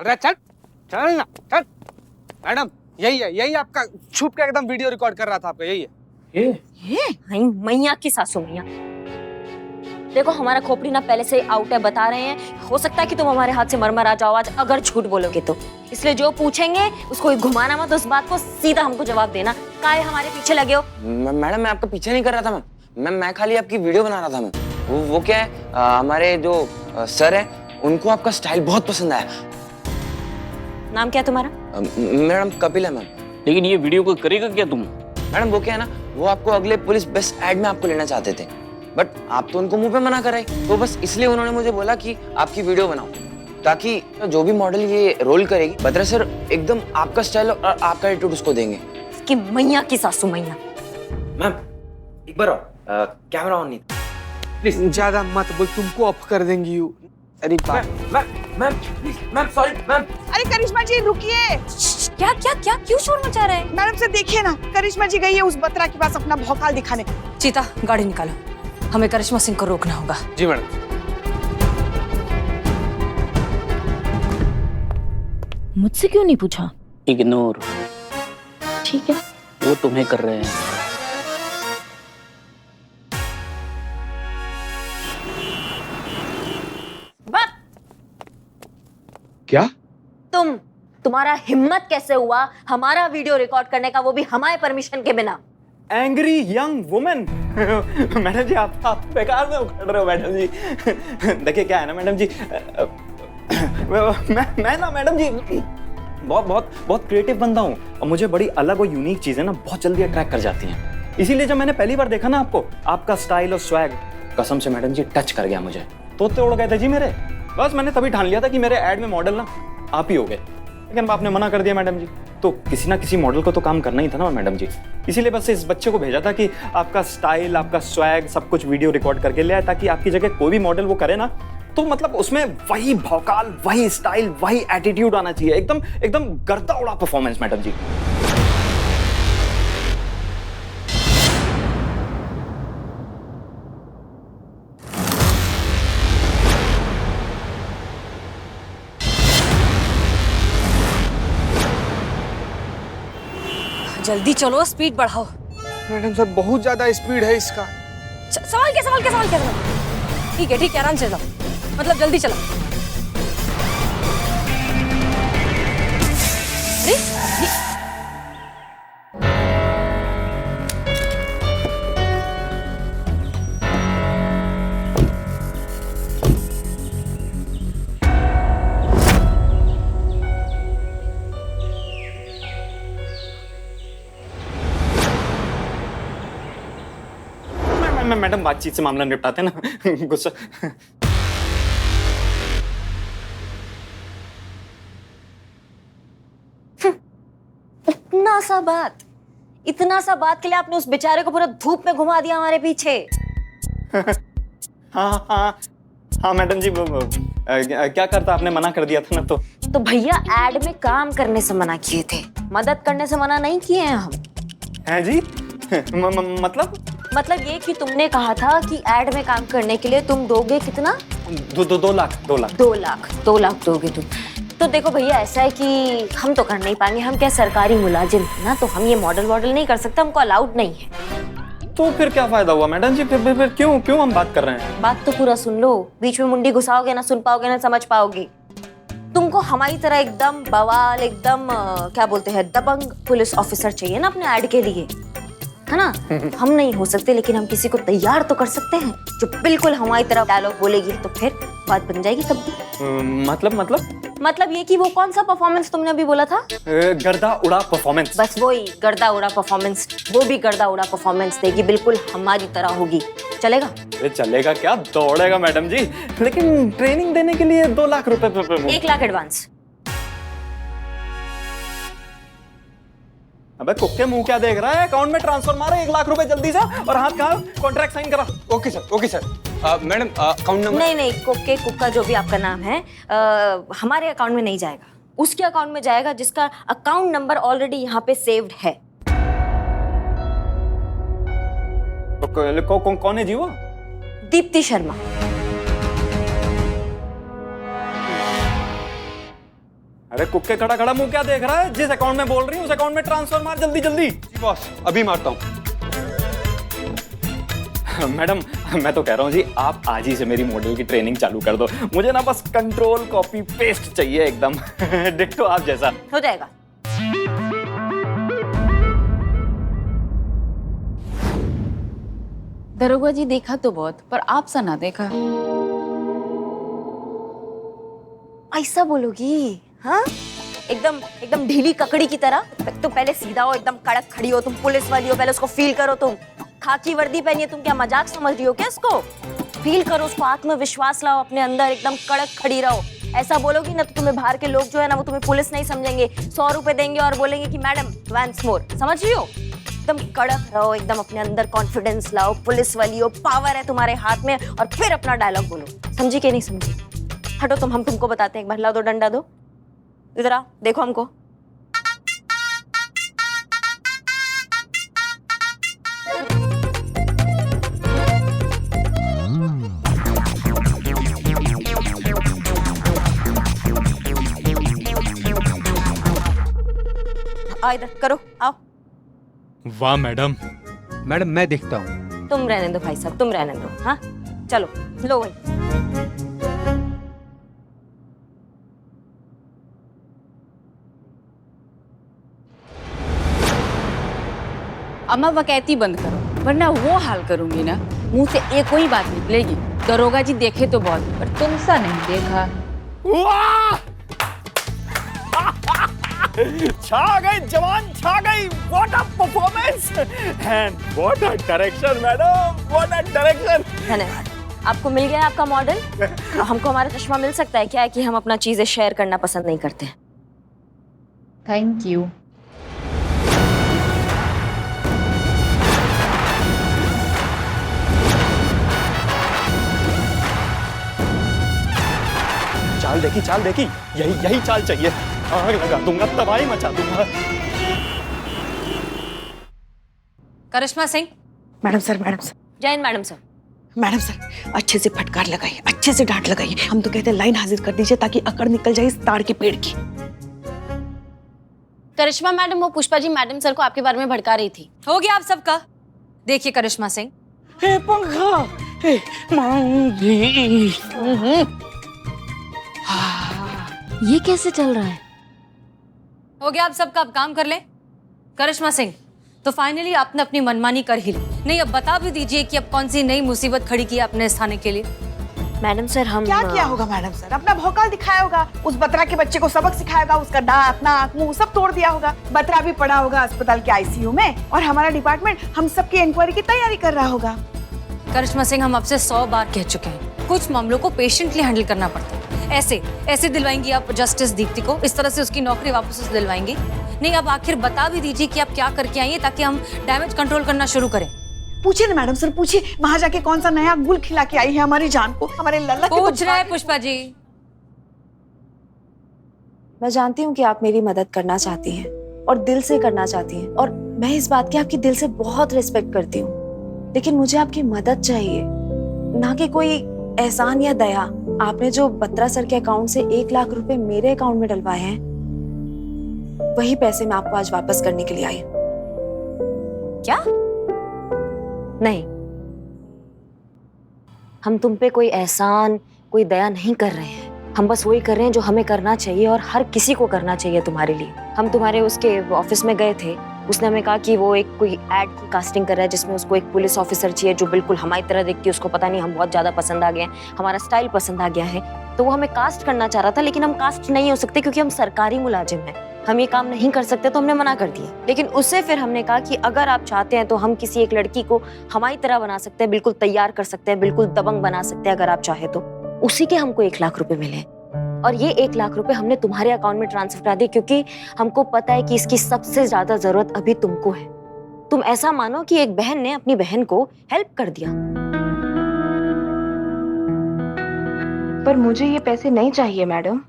अरे चल चल ना चल। मैडम यही है, यही आपका छुप के एकदम वीडियो रिकॉर्ड कर रहा था आपका, यही है। ये मैया की सासू मैया। देखो हमारा खोपड़ी ना पहले से आउट है, बता रहे हैं। हो सकता है कि तुम हमारे हाथ से मरमर आ जाओ आज अगर झूठ बोलोगे तो। इसलिए जो पूछेंगे उसको घुमाना मत, उस बात को सीधा हमको जवाब देना। काहे हमारे पीछे लगे हो? मैडम मैं आपका पीछे नहीं कर रहा था मैम। मैं खाली आपकी वीडियो बना रहा था मैम। वो क्या है, हमारे जो सर है उनको आपका स्टाइल बहुत पसंद आया। नाम क्या है तुम्हारा? मैडम कपिल है मैम। लेकिन ये वीडियो को करेगा क्या तुम? मैडम वो क्या है ना, वो आपको अगले पुलिस बेस्ट एड में आपको लेना चाहते थे, बट आप तो उनको मुंह पे मना कराए, तो बस इसलिए उन्होंने मुझे बोला कि आपकी वीडियो बनाओ, ताकि जो भी मॉडल ये रोल करेगी बद्रा सर एकदम आपका स्टाइल और आपका एटीट्यूड उसको देंगे। इसकी मैया की सासू मैया। मैम एक बार कैमरा ऑन नहीं, प्लीज ज्यादा मत बोल, तुमको ऑफ कर देंगी यू। अरे मैम सॉरी मैम। अरे करिश्मा जी रुकिए। क्या क्या क्या क्यों शोर मचा रहे हैं? मैडम से देखिए ना, करिश्मा जी गई है उस बत्रा के पास अपना भौकाल दिखाने। चीता गाड़ी निकालो, हमें करिश्मा सिंह को रोकना होगा। जी मैडम। मुझसे क्यों नहीं पूछा? इग्नोर, ठीक है। वो तुम्हें कर रहे हैं। क्या? तुम्हारा हिम्मत कैसे हुआ हमारा वीडियो रिकॉर्ड करने का, वो भी हमारे परमिशन के बिना? Angry young women. मैडम जी आप बेकार में उखड़ रहे हो मैडम जी। देखिए क्या है ना मैडम जी, मैं ना मैडम जी बहुत क्रिएटिव बंदा हूँ और मुझे बड़ी अलग और यूनिक चीजें ना बहुत जल्दी अट्रैक्ट कर जाती हैं। इसीलिए जब मैंने पहली बार देखा ना आपको, आपका स्टाइल और स्वैग कसम से मैडम जी टच कर गया मुझे। तोते उड़ गए थे जी मेरे। बस मैंने तभी ठान लिया था कि मेरे एड में मॉडल ना आप ही हो गए, लेकिन आपने मना कर दिया मैडम जी। तो किसी ना किसी मॉडल को तो काम करना ही था ना मैडम जी, इसीलिए बस इस बच्चे को भेजा था कि आपका स्टाइल आपका स्वैग सब कुछ वीडियो रिकॉर्ड करके ले आए, ताकि आपकी जगह कोई भी मॉडल वो करे ना तो मतलब उसमें वही भौकाल वही स्टाइल वही एटीट्यूड आना चाहिए, एकदम एकदम गर्दा उड़ा परफॉर्मेंस मैडम जी। जल्दी चलो, स्पीड बढ़ाओ। मैडम सर बहुत ज्यादा स्पीड है इसका। सवाल क्या? ठीक है आराम से जाओ, मतलब जल्दी चलो। अरे मैडम बातचीत से मामला निपटाते ना। गुस्सा। इतना सा बात के लिए आपने उस बेचारे को पूरा धूप में घुमा दिया हमारे पीछे। हाँ मैडम जी, क्या करता, आपने मना कर दिया था ना। तो भैया एड में काम करने से मना किए थे, मदद करने से मना नहीं किए हैं हम। हैं जी? मतलब ये कि तुमने कहा था कि एड में काम करने के लिए तुम दोगे कितना? 2 लाख। 2 लाख दोगे तुम। तो देखो भैया ऐसा है कि हम तो कर नहीं पाएंगे, हम क्या सरकारी मुलाजिम है ना, तो हम ये मॉडल नहीं कर सकते, हमको अलाउड नहीं है। तो फिर क्या फायदा हुआ मैडम जी? फिर क्यों हम बात कर रहे हैं? बात तो पूरा सुन लो, बीच में मुंडी घुसाओगे ना सुन पाओगे ना समझ पाओगे। तुमको हमारी तरह एकदम बवाल एकदम क्या बोलते हैं दबंग पुलिस ऑफिसर चाहिए ना अपने ऐड के लिए, है ना? हम नहीं हो सकते, लेकिन हम किसी को तैयार तो कर सकते हैं जो बिल्कुल हमारी तरह डायलॉग बोलेगी, तो फिर बात बन जाएगी तब भी। मतलब ये कि वो कौन सा परफॉर्मेंस तुमने अभी बोला था? गर्दा उड़ा परफॉर्मेंस। बस वही गर्दा उड़ा परफॉर्मेंस, वो भी गर्दा उड़ा परफॉर्मेंस देगी, बिल्कुल हमारी तरह होगी। चलेगा? अरे चलेगा क्या, दौड़ेगा मैडम जी, लेकिन ट्रेनिंग देने के लिए 2 लाख रुपए। 1 लाख एडवांस। अबे कुक्के मुंह क्या देख रहा है, अकाउंट में ट्रांसफर मारा 1 लाख रुपए जल्दी से, और हाथ कहा कॉन्ट्रैक्ट साइन करा। Okay sir. Madam account number? नहीं कोके कुक्का जो भी आपका नाम है हमारे अकाउंट में नहीं जाएगा, उसके अकाउंट में जाएगा जिसका अकाउंट नंबर ऑलरेडी यहाँ पे सेव्ड है। कौन है जी वो? दीप्ति शर्मा। अरे कुक्के खड़ा खड़ा मुंह क्या देख रहा है? जिस अकाउंट में बोल रही हूँ उस अकाउंट में ट्रांसफर मार जल्दी जल्दी। जी बॉस, अभी मारता हूँ। मैडम मैं तो कह रहा हूँ जी, आप आज ही से मेरी मॉडल की ट्रेनिंग चालू कर दो। मुझे ना बस कंट्रोल कॉपी पेस्ट चाहिए एकदम डिट्टो आप जैसा। हो जाएगा। दरोगा जी देखा तो बहुत, पर आप सा ना देखा। ऐसा बोलोगी? हाँ, एकदम एकदम ढीली ककड़ी की तरह। तुम पहले सीधा हो, एकदम कड़क खड़ी हो, तुम पुलिस वाली हो, पहले उसको फील करो। तुम खाकी वर्दी पहनी है, तुम क्या मजाक समझ रही हो क्या इसको? फील करो उसको, आत्मविश्वास लाओ अपने अंदर, एकदम कड़क खड़ी रहो। ऐसा बोलोगी ना तो तुम्हें बाहर के लोग जो है ना वो तुम्हें पुलिस नहीं समझेंगे, 100 रुपए देंगे और बोलेंगे कि मैडम वंस मोर। समझ रही हो? एकदम कड़क रहो, एकदम अपने अंदर कॉन्फिडेंस लाओ, पुलिस वाली हो, पावर है तुम्हारे हाथ में, और फिर अपना डायलॉग बोलो। समझी कि नहीं समझी? हटो तुम, हम तुमको बताते हैं। एक बार ला दो, डंडा दो, इधर आओ, देखो हमको। आओ इधर, करो, आओ। वाह मैडम। मैडम मैं देखता हूँ। तुम रहने दो भाई साहब, तुम रहने दो। हाँ चलो, लो भाई। अम्मा वकैती बंद करो, वरना वो हाल करूंगी ना, मुंह से एक कोई बात निकलेगी। दरोगा जी देखे तो बहुत, पर तुम सा नहीं देखा। छा गई जवान, छा गई। What a performance and what a direction madam, what a direction. धन्यवाद। आपको मिल गया आपका मॉडल। हमको हमारा चश्मा मिल सकता है क्या? है कि हम अपना चीजें शेयर करना पसंद नहीं करते हैं। Thank you. चाल देखी, यही चाल चाहिए। आग लगा दूंगा, तबाही मचा दूंगा। Karishma Singh. Madam sir, madam sir, जय Hind madam sir. Madam sir, अच्छे से फटकार लगाइए, अच्छे से डांट लगाइए। हम तो कहते हैं लाइन हाजिर कर दीजिए ताकि अकड़ निकल जाए इस ताड़ के पेड़ की। करिश्मा मैडम, वो पुष्पा जी मैडम सर को आपके बारे में भड़का रही थी। हो गया आप सबका। देखिए करिश्मा सिंह, पंखा ये कैसे चल रहा है? हो गया आप सबका, अब काम कर ले। करिश्मा सिंह, तो फाइनली आपने अपनी मनमानी कर ही ली। नहीं, अब बता भी दीजिए कि अब कौन सी नई मुसीबत खड़ी की आपने इस थाने के लिए। मैडम सर हम क्या किया होगा मैडम सर? अपना भौकाल दिखाया होगा, उस बतरा के बच्चे को सबक सिखाया होगा, उसका दांत नाक मुंह सब तोड़ दिया होगा। बतरा भी पड़ा होगा अस्पताल के आईसीयू में, और हमारा डिपार्टमेंट हम सबकी इंक्वायरी की तैयारी कर रहा होगा। करिश्मा सिंह, हम आपसे 100 बार कह चुके हैं, कुछ मामलों को पेशेंटली हैंडल करना पड़ता है। ऐसे दिलवाएंगी आप जस्टिस दीप्ति को? इस तरह से उसकी नौकरी वापस से दिलवाएंगी? नहीं, अब आखिर बता भी दीजिए कि आप क्या करके आई हैं ताकि हम डैमेज कंट्रोल करना शुरू करें। पूछिए ना मैडम सर, पूछिए वहां जाके कौन सा नया गुल खिला के आई है हमारी जान को, हमारे लल्ला को। पूछ रहे हैं पुष्पा जी। मैं जानती हूँ कि आप मेरी मदद करना चाहती हैं और दिल से करना चाहती हैं, और मैं इस बात की आपकी दिल से बहुत रिस्पेक्ट करती हूँ, लेकिन मुझे आपकी मदद चाहिए, ना कि कोई एहसान या दया। आपने जो बत्रा सर के अकाउंट से 1 लाख रुपए मेरे अकाउंट में डलवाए हैं, वही पैसे मैं आपको आज वापस करने के लिए आई हूं। क्या? नहीं, हम तुम पे कोई एहसान, कोई दया नहीं कर रहे हैं। हम बस वही कर रहे हैं जो हमें करना चाहिए और हर किसी को करना चाहिए तुम्हारे लिए। हम तुम्हारे उसके ऑफिस में गए थे, उसने हमें कहा कि वो एक कोई एड की कास्टिंग कर रहा है जिसमें उसको एक पुलिस ऑफिसर चाहिए जो बिल्कुल हमारी तरह दिखती है। उसको पता नहीं हम बहुत ज्यादा पसंद आ गए हैं, हमारा स्टाइल पसंद आ गया है, तो वो हमें कास्ट करना चाह रहा था, लेकिन हम कास्ट नहीं हो सकते क्योंकि हम सरकारी मुलाजिम हैं, हम ये काम नहीं कर सकते, तो हमने मना कर दिया। लेकिन उससे फिर हमने कहा कि अगर आप चाहते हैं तो हम किसी एक लड़की को हमारी तरह बना सकते हैं, बिल्कुल तैयार कर सकते हैं, बिल्कुल दबंग बना सकते हैं अगर आप चाहे तो। उसी के हमको 1 लाख रुपए मिले, और ये 1 लाख रुपए हमने तुम्हारे अकाउंट में ट्रांसफर करा दिए क्योंकि हमको पता है कि इसकी सबसे ज्यादा जरूरत अभी तुमको है। तुम ऐसा मानो कि एक बहन ने अपनी बहन को हेल्प कर दिया। पर मुझे ये पैसे नहीं चाहिए मैडम,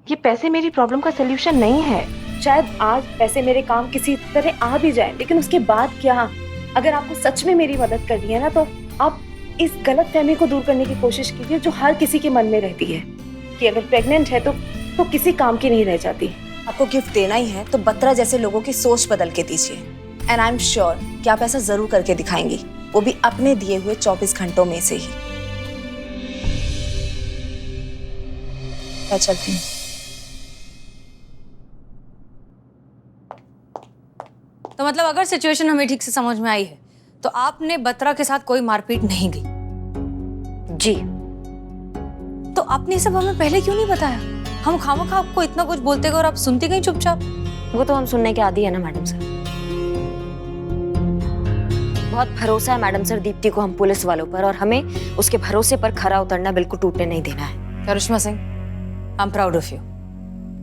ये पैसे मेरी प्रॉब्लम का सलूशन नहीं है। शायद आज पैसे मेरे काम किसी तरह आ भी जाए, लेकिन उसके बाद क्या? अगर आपको सच में मेरी मदद करनी है ना, तो आप इस गलत फहमी को दूर करने की कोशिश कीजिए जो हर किसी के मन में रहती है कि अगर प्रेग्नेंट है तो तो किसी काम की नहीं रह जाती। आपको गिफ्ट देना ही है तो बत्रा जैसे लोगों की सोच बदल के दीजिए। एंड आई एम श्योर कि आप ऐसा जरूर करके दिखाएंगी, वो भी अपने दिए हुए 24 घंटों में से ही। मैं चलती हूँ। तो मतलब अगर सिचुएशन हमें ठीक से समझ में आई है तो आपने बत्रा के साथ कोई मारपीट नहीं की? जी। तो आपने सब हमें पहले क्यों नहीं बताया? हम खामखा आपको इतना कुछ बोलते गए और आप सुनती गई चुपचाप। वो तो हम सुनने के आदी है ना मैडम सर। बहुत भरोसा है मैडम सर दीप्ति को हम पुलिस वालों पर, और हमें उसके भरोसे पर खरा उतरना बिल्कुल टूटने नहीं देना है। Karishma Singh, I am proud of you.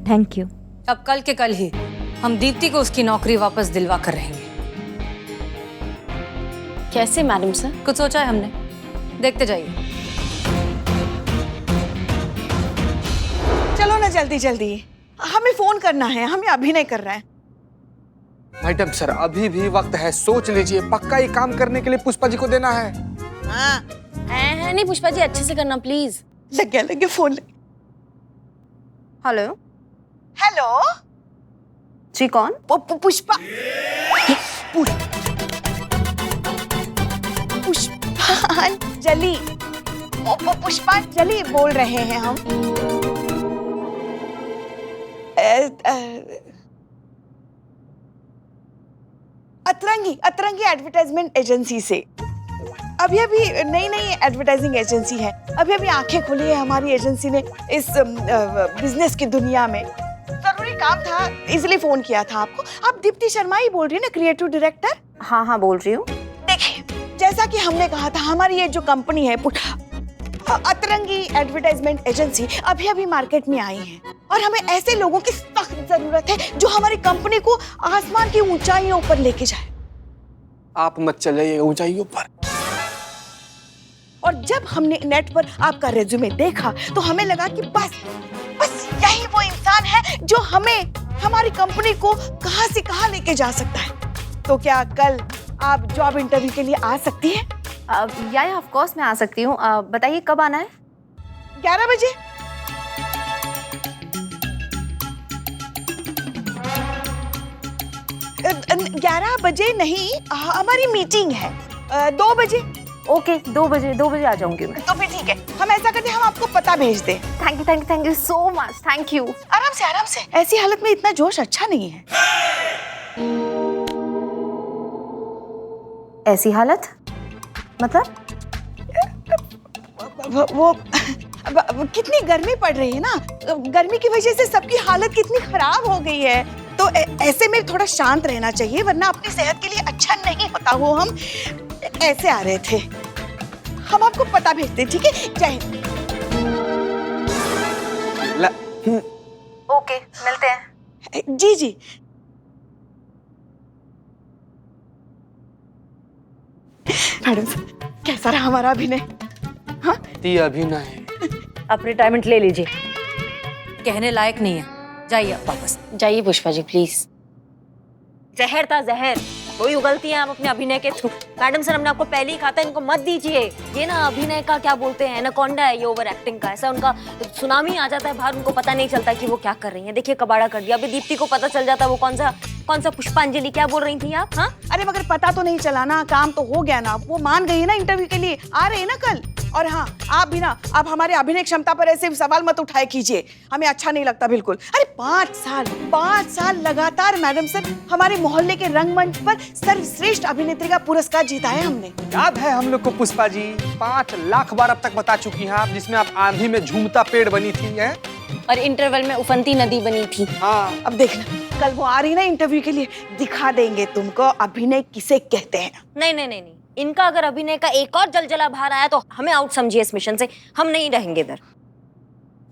Thank you. अब कल के कल ही हम दीप्ति को उसकी नौकरी वापस दिलवा कर रहेंगे। कैसे मैडम सर? कुछ सोचा है हमने, देखते जाइए। चलो ना जल्दी जल्दी, हमें फोन करना है, हमें अभिनय कर रहा है। मैडम सर अभी भी वक्त है, सोच लीजिए। पक्का ये काम करने के लिए पुष्पा जी को देना है। हाँ है नहीं पुष्पा जी, अच्छे से करना प्लीज। लगे फोन। हेलो। हेलो जी कौन? पुष्पा। पुष्पांजलि, पुष्पांजलि बोल रहे हैं हम। अतरंगी एडवर्टाइजमेंग एजेंसी से। अभी नई एडवर्टाइजिंग एजेंसी है। अभी आंखें खोली है हमारी एजेंसी ने इस बिजनेस की दुनिया में। जरूरी काम था इसलिए फोन किया था आपको। आप दीप्ति शर्मा ही बोल रही है ना, क्रिएटिव डायरेक्टर? हाँ हाँ बोल रही हूँ। देखिए जैसा कि हमने कहा था, हमारी ये जो कंपनी है अतरंगी एडवर्टाइजमेंट एजेंसी अभी मार्केट में आई है, और हमें ऐसे लोगों की सख्त जरूरत है जो हमारी कंपनी को आसमान की ऊंचाइयों पर लेके जाए। आप मत चलिए ऊंचाइयों पर। और जब हमने नेट पर आपका रेज्यूमे देखा तो हमें लगा कि बस यही वो इंसान है जो हमें हमारी कंपनी को कहां से कहां लेके जा सकता है। तो क्या कल आप जॉब इंटरव्यू के लिए आ सकती हैं? या ऑफ कोर्स मैं आ सकती हूँ। बताइए कब आना है? 11 बजे। अ, 11 बजे नहीं, हमारी मीटिंग है 2 बजे। ओके 2 बजे आ जाऊंगी मैं। तो फिर ठीक है, हम ऐसा करते हैं, हम आपको पता भेज दें। Thank you so much. Thank you. आराम से। ऐसी हालत में इतना जोश अच्छा नहीं है। ऐसी हालत मतलब? वो कितनी गर्मी पड़ रही है ना, गर्मी की वजह से सबकी हालत कितनी खराब हो गई है। तो ऐसे में थोड़ा शांत रहना चाहिए, वरना अपनी सेहत के लिए अच्छा नहीं होता। वो हम ऐसे आ रहे थे, हम आपको पता भेजते, ठीक है? जय हिंद। ओके मिलते हैं। जी। मैडम कैसा रहा हमारा अभिनय? हाँ अभिनय। अब रिटायरमेंट ले लीजिए। कहने लायक नहीं है, जाइए आप वापस। जाइए पुष्पा जी प्लीज। जहर था जहर, वही उगलती है आप अपने अभिनय के थ्रू। मैडम सर हमने आपको पहले ही कहा था इनको मत दीजिए। ये ना अभिनय का क्या बोलते हैं, एनाकोंडा है ये ओवर एक्टिंग का। ऐसा उनका सुनामी आ जाता है बाहर, उनको पता नहीं चलता कि वो क्या कर रही है। देखिए कबाड़ा कर दिया। अभी दीप्ति को पता चल जाता है वो कौन सा पुष्पांजलि क्या बोल रही थी आप? हाँ अरे मगर पता तो नहीं चला ना, काम तो हो गया ना। वो मान गई है ना, इंटरव्यू के लिए आ रहे हैं ना कल। और हाँ आप भी ना, आप हमारे अभिनय क्षमता पर ऐसे सवाल मत उठाए कीजिए, हमें अच्छा नहीं लगता बिल्कुल। अरे 5 साल लगातार मैडम सर हमारे मोहल्ले के रंगमंच पर सर्वश्रेष्ठ अभिनेत्री का पुरस्कार जीता है हमने। याद है हम लोग को पुष्पा जी? 5 लाख बार अब तक बता चुकी हैं आप, जिसमें आप आंधी में झूमता पेड़ बनी थी है? और इंटरवल में उफनती नदी बनी थी। हाँ अब देखना कल वो आ रही ना इंटरव्यू के लिए, दिखा देंगे तुमको अभिनय किसे कहते हैं। नहीं, इनका अगर अभिनय का एक और जलजला बाहर आया तो हमें आउट समझिए इस मिशन से। हम नहीं रहेंगे इधर।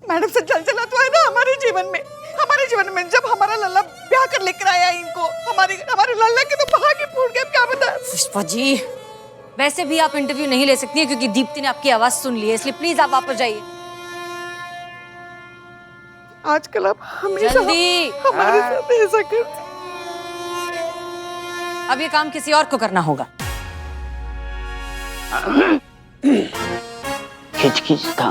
मैडम से जलजला तो है ना हमारे जीवन में जब हमारा लल्ला ब्याह कर लेकर आया इनको, हमारे लल्ला के तो भाग ही फूट गए, क्या बता। पुष्पा जी वैसे भी आप इंटरव्यू नहीं ले सकती है क्योंकि दीप्ति ने आपकी आवाज सुन ली है, इसलिए प्लीज आप वापस जाइए। आजकल आप हमेशा जल्दी। हमारे साथ ऐसा करते। अब ये काम किसी और को करना होगा। खिचखिच था।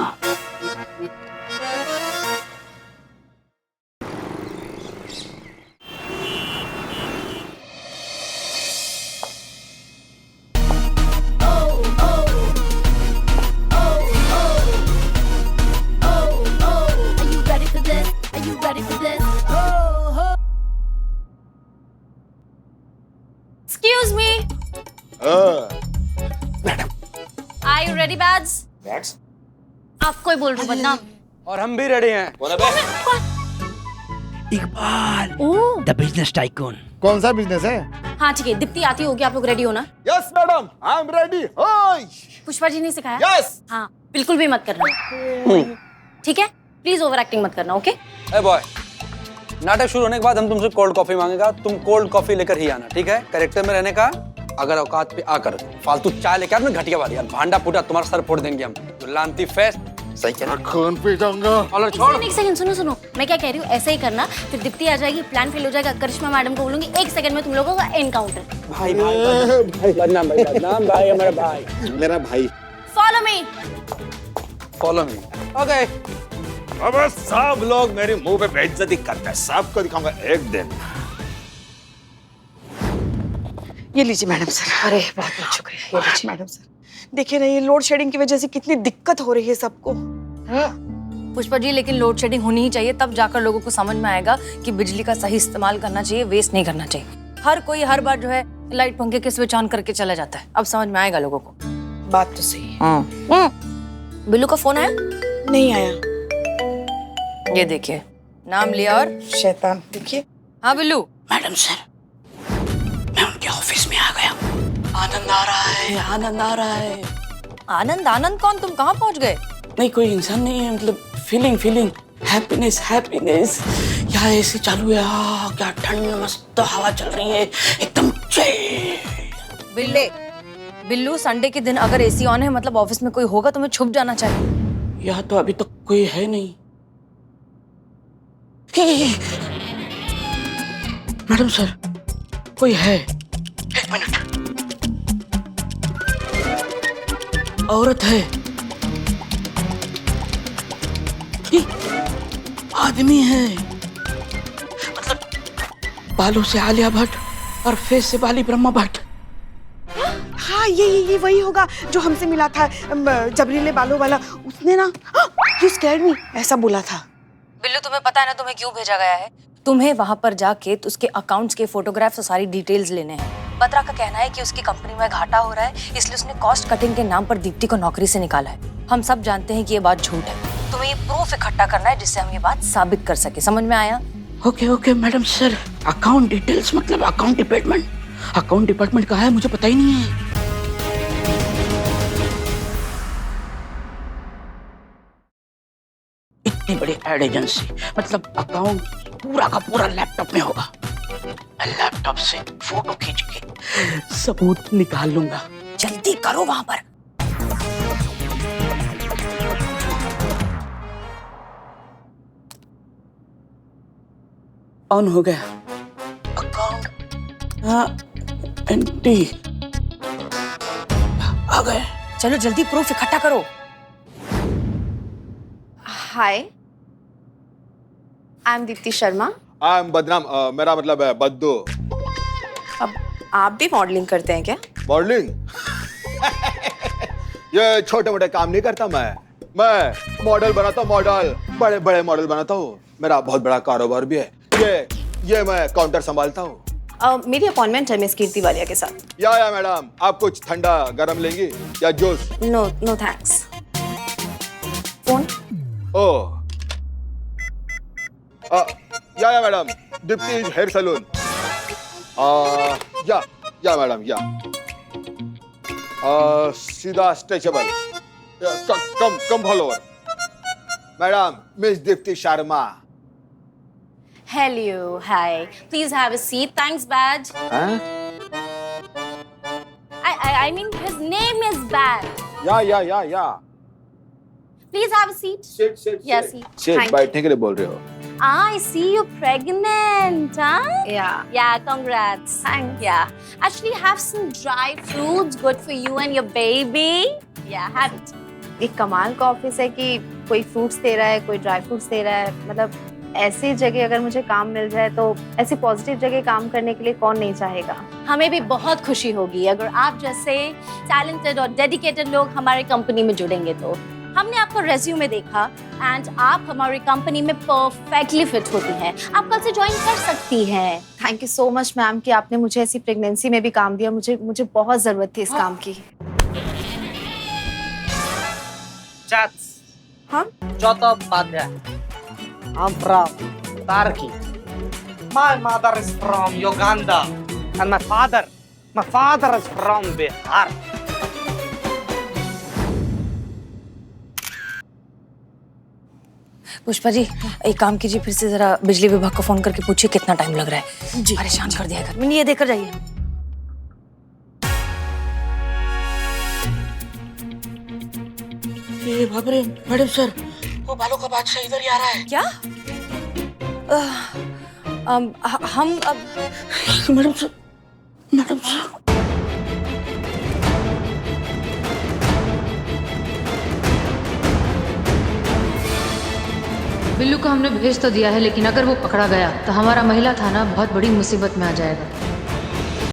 रेडी बैड्स? बैट्स? आपको ही बोल रही हूँ बदनाम। और हम भी रेडी हैं। इकबाल ओह द बिजनेस टाइकून। कौन सा बिजनेस है? हाँ ठीक है, दीप्ति आती होगी, आप लोग रेडी हो ना? Yes madam, I am ready. Pushpa ji ने सिखाया? यस। हाँ बिल्कुल भी मत करना, ठीक है? प्लीज ओवर एक्टिंग मत करना, ओके? ए बॉय, नाटक शुरू होने के बाद हम तुमसे कोल्ड कॉफी मांगेगा, तुम कोल्ड कॉफी लेकर ही आना, ठीक है? कैरेक्टर में रहने का, अगर औकात पे आकर फालतू चाय लेके आना घटिया वाली, यार भांडा फूटा तुम्हारा सर फोड़ देंगे हम। लांती फेस्ट। सही कह रहा है। खून पी जाऊंगा। और छोड़। एक सेकंड सुनो, मैं क्या कह रही हूँ, ऐसा ही करना, फिर दीप्ति आ जाएगी, प्लान फेल हो जाएगा, करिश्मा मैडम को बोलूंगी 1 सेकंड में तुम लोगों का एनकाउंटर। भाई बदनाम भाई, हमारा भाई, मेरा भाई। Follow me. ओके। अब सब लोग मेरे मुंह पे बेइज्जती करते हैं, सबको दिखाऊंगा एक दिन। ये लीजिए मैडम सर। अरे बहुत बहुत शुक्रिया। ये लीजिए मैडम सर। देखिए ना, ये लोड शेडिंग की वजह से कितनी दिक्कत हो रही है सबको। पुष्पा जी, लेकिन लोड शेडिंग होनी ही चाहिए, तब जाकर लोगों को समझ में आएगा कि बिजली का सही इस्तेमाल करना चाहिए, वेस्ट नहीं करना चाहिए। हर कोई हर बार जो है लाइट पंखे के स्विच ऑन करके चला जाता है, अब समझ में आएगा लोगों को। बात तो सही है। बिल्लू का फोन आया? नहीं आया। ये देखिए, नाम लिया और शैतान। देखिए। हाँ बिल्लू। मैडम सर, मैं उनके ऑफिस में आ गया। आनंद आ रहा है, आनंद आ रहा है। आनंद कौन? तुम कहाँ पहुँच गए? नहीं, कोई इंसान नहीं है, मतलब फीलिंग हैप्पीनेस। यहाँ एसी चालू है, क्या ठंड, मस्त हवा चल रही है, एकदम चिल। बिल्लू, संडे के दिन अगर एसी ऑन है मतलब ऑफिस में कोई होगा, तुम्हें छुप जाना चाहिए। यहाँ तो अभी तक कोई है नहीं। मैडम सर, कोई है। 1 मिनट। औरत है, आदमी है, मतलब बालों से आलिया भट्ट और फेस से बाली ब्रह्मा भट्ट। हाँ, ये वही होगा जो हमसे मिला था, जबरीले बालों वाला। उसने ना यू स्कैर्ड मी ऐसा बोला था। बिल्लू, तुम्हें पता है ना तुम्हें क्यों भेजा गया है? तुम्हें वहां पर जाके उसके अकाउंट्स के फोटोग्राफ्स और सारी डिटेल्स लेने हैं। बत्रा का कहना है कि उसकी कंपनी में घाटा हो रहा है, इसलिए उसने कॉस्ट कटिंग के नाम पर दीप्ति को नौकरी से निकाला है। हम सब जानते हैं कि ये बात झूठ है। तुम्हें ये प्रूफ इकट्ठा करना है जिससे हम ये बात साबित कर सके। समझ में आया? Okay madam sir. Account details मतलब अकाउंट डिपार्टमेंट कहाँ है, मुझे पता ही नहीं है। इतनी बड़ी एड एजेंसी, मतलब अकाउंट पूरा का पूरा लैपटॉप में होगा। मैं लैपटॉप से फोटो खींच के सबूत निकाल लूंगा। जल्दी करो वहां पर। ऑन हो गया अकाउंट। हाँ, एंटी आ गए। चलो जल्दी प्रूफ इकट्ठा करो। Hi, I am Deepti Sharma. I am बदनाम, मेरा मतलब है बद्दू। अब आप भी मॉडलिंग करते हैं क्या? मॉडलिंग? ये छोटे मोटे काम नहीं करता मैं मॉडल बनाता हूँ, बड़े बड़े मॉडल बनाता हूँ। मेरा बहुत बड़ा कारोबार भी है। ये मैं काउंटर संभालता हूँ। मेरी अपॉइंटमेंट है मिस कीर्ति वालिया के साथ। या मैडम, आप कुछ ठंडा गरम लेंगी या juice? No thanks. Phone? Oh, yeah madam, Deepti hair salon. Yeah madam, या सीधा stretchable, come follower. Madam, miss Deepti Sharma. Hello, hi. Please have a seat. Thanks, Badge. I mean, his name is Badge. या Please have a seat. Sit. Yeah, seat. Sit, बैठने के लिए बोल रहे हो? I see you're pregnant, huh? Yeah, congrats. Thanks. Yeah. Actually, have some dry fruits, good for you and your baby. Yeah, have it. एक कमाल का office है कि कोई फ्रूट्स दे रहा है, कोई ड्राई फ्रूट्स दे रहा है। मतलब ऐसी जगह अगर मुझे काम मिल जाए तो ऐसी पॉजिटिव जगह काम करने के लिए कौन नहीं चाहेगा। हमें भी बहुत खुशी होगी अगर आप जैसे टैलेंटेड और डेडिकेटेड लोग हमारी कंपनी में जुड़ेंगे तो। हमने आपका रेज्यूमे देखा एंड आप हमारी कंपनी में परफेक्टली फिट होती हैं। आप कल से ज्वाइन कर सकती हैं। Thank you so much ma'am कि आपने मुझे ऐसी प्रेगनेंसी में भी काम दिया। मुझे बहुत जरूरत थी इस काम की। chats. Huh? Chattopadhyay. I'm from Turkey. My mother is from Uganda. And my father is from Bihar. Pushpa ji एक काम कीजिए, फिर से जरा बिजली विभाग को फोन करके पूछिए कितना टाइम लग रहा है। जी परेशान कर दिया घर में। ये देकर जाइए। ये बाप रे मैडम सर, वो बालों का बादशाह इधर ही आ रहा है। क्या? हम अब madam sir, madam sir. Billu को हमने भेज तो दिया है, लेकिन अगर वो पकड़ा गया तो हमारा महिला थाना बहुत बड़ी मुसीबत में आ जाएगा।